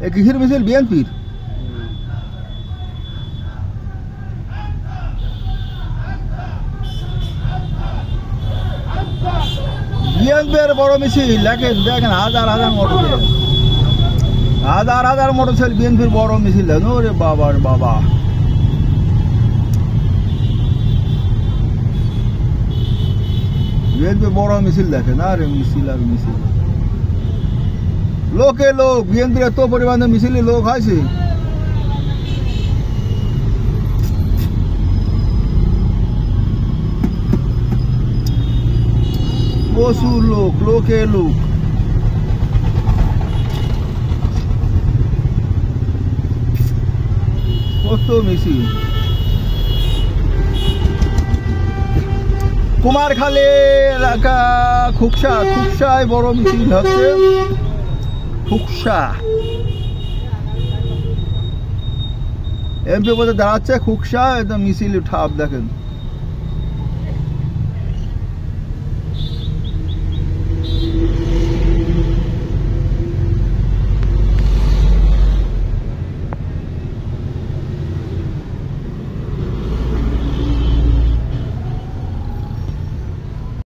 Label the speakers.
Speaker 1: এ কিসের মিছিল? বিএনপির। বিএনপির বড় মিছিল দেখেন, দেখেন হাজার হাজার মোটরসাইকেল, হাজার হাজার মোটরসাইকেল বিএনপির বড় মিছিল দেখেন। ওরে বাবার বাবা, বিএনপি বড় মিছিল দেখেন। আরে মিছিল আর মিছিল, লোকে লোক, বিএনপির এত পরিমাণে মিছিলে লোক হয়েছে। প্রচুর লোক, লোকে লোক। কত মিছিল। কুমারখালী এলাকা, খুকসা, খুকসায় বড় মিছিল হচ্ছে। খুকসা এমপি পদে দাঁড়াচ্ছে খুকসা, একদম মিছিল ঠাপ দেখেন।